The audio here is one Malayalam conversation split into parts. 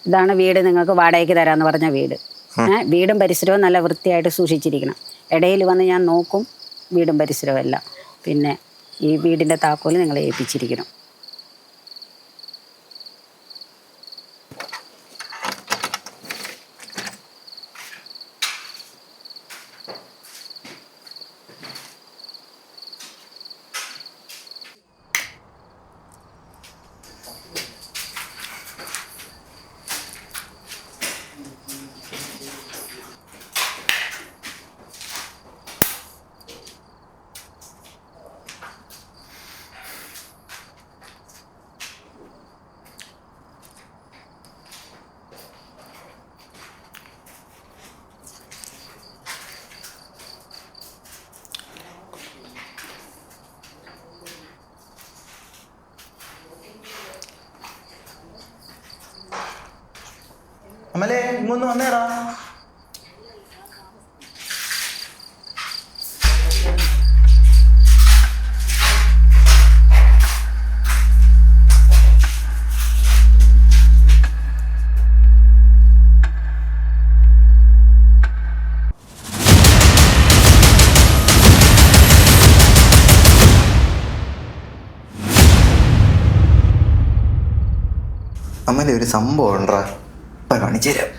ഇതാണ് വീട്, നിങ്ങൾക്ക് വാടകയ്ക്ക് തരാമെന്ന് പറഞ്ഞ വീട്. വീടും പരിസരവും നല്ല വൃത്തിയായിട്ട് സൂക്ഷിച്ചിരിക്കണം. ഇടയിൽ വന്ന് ഞാൻ നോക്കും വീടും പരിസരവും എല്ലാം. പിന്നെ ഈ വീടിൻ്റെ താക്കോൽ നിങ്ങളെ ഏൽപ്പിച്ചിരിക്കണം. അമലേ, ഇങ്ങൊന്ന് വന്നേടാ. അമലേ, ഒരു സംഭവം ഉണ്ടാ, കാണിച്ചു തരാം.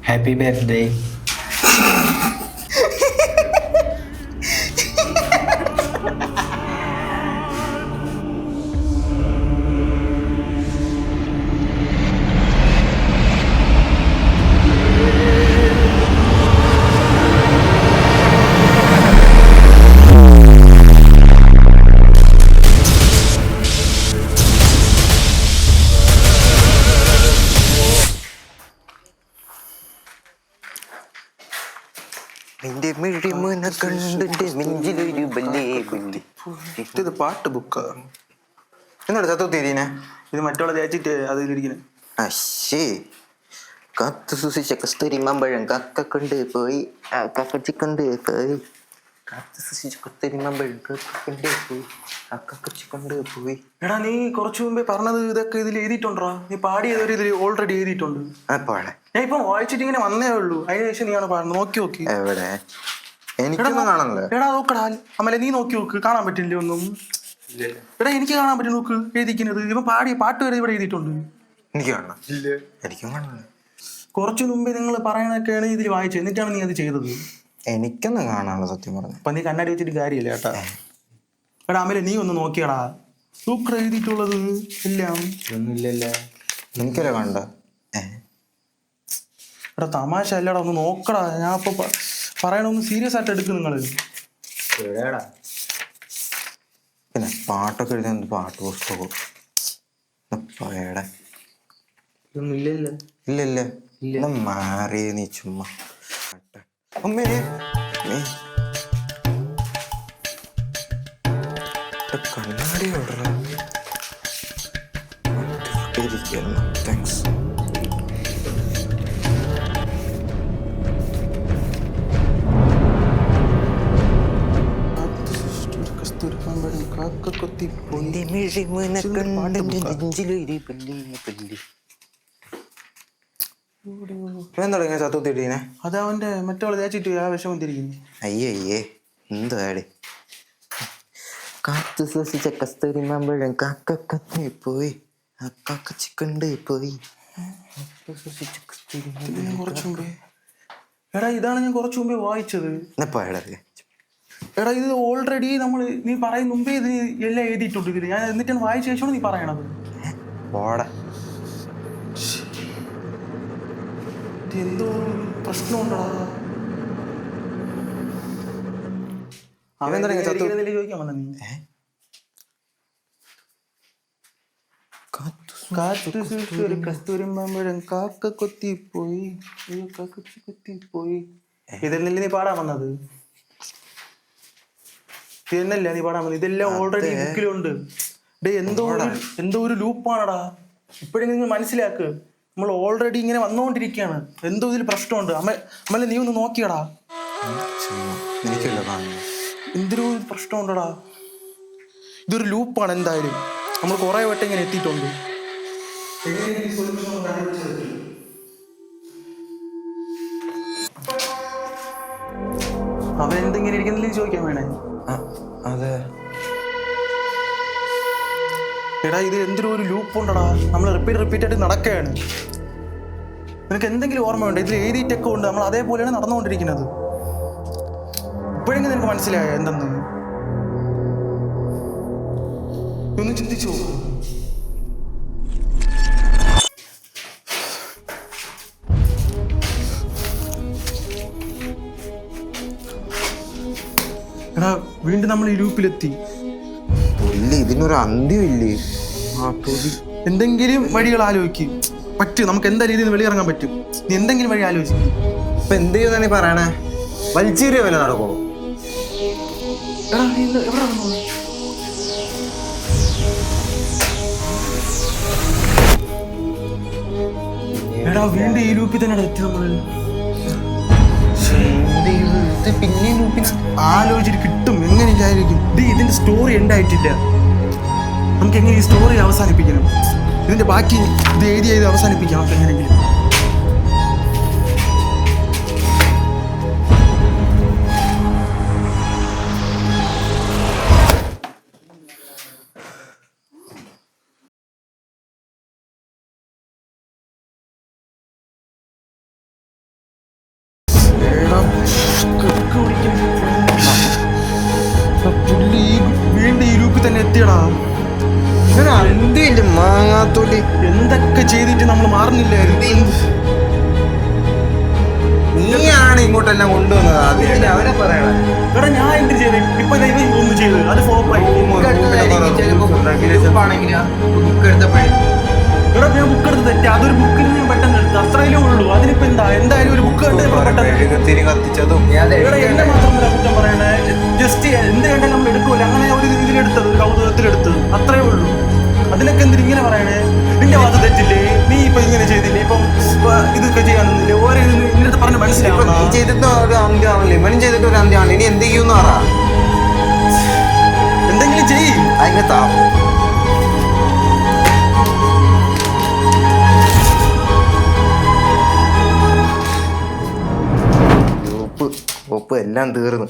Happy birthday. ഇത് പാട്ട് ബുക്കാ. എന്നോട് ചത്തുത്തിരീനെ ഇത് മറ്റുള്ള തേച്ചിട്ട് അതിലിരിക്കണേ. അശ്ശേ, കാത്തു സൂക്ഷിച്ച കസ്തൂരി മാമ്പഴം കാക്ക കൊണ്ട് പോയി, കാക്കച്ചി കൊണ്ട് പോയി. കാത്തു സൂക്ഷിച്ച കസ്തൂരി മാമ്പഴം കാക്ക കൊണ്ട് പോയി, കാക്കച്ചി കൊണ്ട് പോയി. എടാ, നീ കുറച്ചു മുമ്പേ പറഞ്ഞത് ഇതൊക്കെ ഇതിൽ എഴുതിയിട്ടുണ്ടോ? നീ പാടിയതൊരു ഇതിൽ ഓൾറെഡി എഴുതിയിട്ടുണ്ട്. പാടെ ഞാൻ ഇപ്പം വായിച്ചിട്ട് ഇങ്ങനെ വന്നേ ഉള്ളൂ. അതിന് ശേഷം നീയാണ് പാടുന്നത്. നോക്കി നോക്കി. എവിടെ? എനിക്കൊന്നും കാണാനല്ലേ. എടാ നോക്കടാ, അമലെ നീ നോക്കി നോക്ക്. കാണാൻ പറ്റില്ല ഒന്നും. എടാ എനിക്ക് കാണാൻ പറ്റും, നോക്ക് എഴുതിക്കുന്നത്. ഇവൻ പാടിയ പാട്ട് വരെ ഇവിടെ എഴുതിയിട്ടുണ്ട്. എനിക്ക് കാണണം. ഇല്ല, എനിക്കും കാണണം. കുറച്ചു മുമ്പേ നിങ്ങൾ പറയണൊക്കെയാണ് ഇതിൽ വായിച്ചത്, എന്നിട്ടാണ് നീ അത് ചെയ്തത്. എനിക്കൊന്നും കാണാനുള്ള സത്യം പറഞ്ഞു. അപ്പൊ നീ കണ്ണാടി വെച്ചിട്ട് കാര്യമില്ല കേട്ടാ. എടാ അമലെ നീ ഒന്ന് നോക്കിയടാ, സൂപ്പർ എഴുതിയിട്ടുള്ളത് എല്ലാം. ഒന്നുമില്ലല്ലേ, എനിക്കല്ലേ കണ്ട. എടാ തമാശ അല്ലടാ, ഒന്ന് നോക്കടാ. ഞാൻ ഇപ്പൊ പറയണൊന്ന് സീരിയസ് ആയിട്ട് എടുക്കും നിങ്ങള്. പിന്നെ പാട്ടൊക്കെ എഴുതാൻ എന്ത് പാട്ട് പുസ്തകവും പറയടെ. ഇല്ലല്ലേ, ഇല്ല മാറി നീ ചുമ്മാ. അമ്മേ, കണ്ണാടി ഓർഡറാ. താങ്ക്സ്. എന്തൊടങ്ങിയ ചത്തുത്തിട്ടീനെ? അത് അവന്റെ മറ്റവള് തേച്ചിട്ട് ആ വിഷമം തിരിക്കുന്നു. അയ്യേ, എന്താണ് കാത്തു സൂക്ഷിച്ച കസ്തൂരി മാമ്പഴം കാക്ക കത്തി പോയി, കാക്കച്ചി കൊണ്ട് പോയി. കുറച്ചു മുമ്പേ എടാ ഇതാണ് ഞാൻ കുറച്ചു മുമ്പേ വായിച്ചത്. എടാ ഇത് ഓൾറെഡി നീ പറയുന്ന മുമ്പേ ഇത് എല്ലാം എഴുതിയിട്ടുണ്ട് ഇതില്. ഞാൻ എന്നിട്ടാണ് വായിച്ച ശേഷമാണ് നീ പറയണത്. എന്തോ പ്രശ്നമുണ്ടോ? അവൻ ചോദിക്കാൻ വന്ന നീ കസ്തൂരി മാമ്പഴം കാക്ക കൊത്തിപ്പോയി, കാക്കച്ചി കൊത്തിപ്പോയി. ഇതല്ലേ നീ പാടാൻ വന്നത്? ഇതന്നല്ലേ നീ പാടാൻ വന്നത്? ഇതെല്ലാം ഓൾറെഡി ബുക്കിലുണ്ട്. എന്തോ ഒരു ലൂപ്പാണടാ. ഇപ്പോഴെങ്കിലും നിങ്ങൾ മനസ്സിലാക്ക്. നമ്മൾ ഓൾറെഡി ഇങ്ങനെ വന്നുകൊണ്ടിരിക്കുകയാണ്. എന്തോ ഇതിൽ പ്രശ്നമുണ്ട്. അമ്മ നീ ഒന്ന് നോക്കിയടാ. എനിക്കല്ല കാണുന്നത്. എന്തൊരു പ്രശ്നമുണ്ടടാ. ഇതൊരു ലൂപ്പാണ് എന്തായാലും. നമ്മൾ കുറെ വട്ടം ഇങ്ങനെ എത്തിയിട്ടുണ്ട്. അവൻ എന്തെങ്കിലും ഇരിക്കുന്നില്ല ചോദിക്കാൻ വേണേ. അതെ എടാ ഇത് എന്തൊരു ഒരു ലൂപ്പ് ഉണ്ടടാ. നമ്മൾ റിപ്പീറ്റ് ആയിട്ട് നടക്കുകയാണ്. നിനക്ക് എന്തെങ്കിലും ഓർമ്മയുണ്ട്? ഇതിൽ എഴുതിയിട്ടൊക്കെ ഉണ്ട്. നമ്മൾ അതേപോലെയാണ് നടന്നുകൊണ്ടിരിക്കുന്നത്. ഇപ്പോഴെങ്കിലും നിനക്ക് മനസ്സിലായോ എന്തെന്ന്? ഒന്ന് ചിന്തിച്ചു. എടാ വീണ്ടും നമ്മൾ ഈ ലൂപ്പിലെത്തി. ഇതിനൊരു അന്ത്യമില്ലേ? എന്തെങ്കിലും വഴികൾ ആലോചിക്കും. പറ്റും, നമുക്ക് എന്താ രീതിയിൽ വെളിയിറങ്ങാൻ പറ്റും. നീ എന്തെങ്കിലും വഴി ആലോചിക്കും. ഇപ്പൊ എന്ത് ചെയ്യുന്ന പറയണേ? വലിച്ചേറിയ വില നടക്കുമോ? എടാ നീ എവിടെ നടന്നു? എടാ വീണ്ടും ഈ ലൂപ്പിൽ തന്നെ എത്തി നമ്മള്. പിന്നെയും ആലോചിച്ചിട്ട് കിട്ടും. എങ്ങനെ ആയിരിക്കും ഇതിന്റെ സ്റ്റോറി ഉണ്ടായിട്ടില്ല. നമുക്ക് എങ്ങനെ ഈ സ്റ്റോറി അവസാനിപ്പിക്കണം? ഇതിന്റെ ബാക്കി ഇത് എഴുതി അവസാനിപ്പിക്കാം നമുക്ക് എങ്ങനെയെങ്കിലും. പുള്ളി വീണ്ടും ഈ ലൂപ്പിൽ തന്നെ എത്തിയടാ. അന്ത്യമില്ല മാങ്ങാത്തോട്ടി. എന്തൊക്കെ ചെയ്തിട്ട് നമ്മൾ മാറുന്നില്ലായിരുന്നു. നീയാണ് ഇങ്ങോട്ടെല്ലാം കൊണ്ടുവന്നത്. ആദ്യം അവരെ പറയണ. എടാ ഞാൻ എന്ത് ചെയ്ത്? ഇപ്പൊ ഇവൻ ഒന്ന് ചെയ്ത് അത് ഫ്ലോപ്പായി. എടാ ഞാൻ ബുക്ക് എടുത്ത് തെറ്റി. അതൊരു ബുക്കിൽ ഞാൻ പെട്ടെന്ന് എടുത്തു. അത്രയല്ലേ ഉള്ളൂ. അതിനിപ്പോ എന്തായാലും ഒരു ബുക്ക് കത്തിച്ചതും എന്നെ മാത്രം കുറ്റം പറയണേ. ജസ്റ്റ് എന്ത് കണ്ടാലും നമ്മൾ എടുക്കൂല. അങ്ങനെ ഒരു ഇതിലെടുത്തത്, കൗതുകത്തിലെടുത്തത്, അത്രേ ഉള്ളൂ. അതിനൊക്കെ എന്തിനും ഇങ്ങനെ പറയണേ? നിന്റെ വാദം തെറ്റില്ലേ? നീ ഇപ്പൊ ഇങ്ങനെ ചെയ്തില്ലേ? ഇപ്പം ഇതൊക്കെ ചെയ്യാനൊന്നുമില്ലേ? ഓരോ ഇതിനടുത്ത് പറഞ്ഞ് മനസ്സിലാവും. നീ ചെയ്തിട്ട് ഒരു അന്ത്യമാണല്ലോ, ഇവനും ചെയ്തിട്ട് ഒരു അന്ത്യമാണ്. ഇനി എന്ത് ചെയ്യുമെന്ന് പറ. എന്തെങ്കിലും ചെയ്യും. അതിന്റെ ഒപ്പ് എല്ലാം തീർന്നു.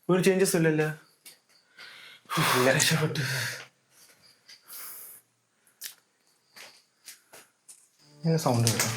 ഒരു ചേഞ്ചസ് ഇല്ലല്ലേ? രക്ഷപ്പെട്ടു. സൗണ്ട് കേട്ടോ.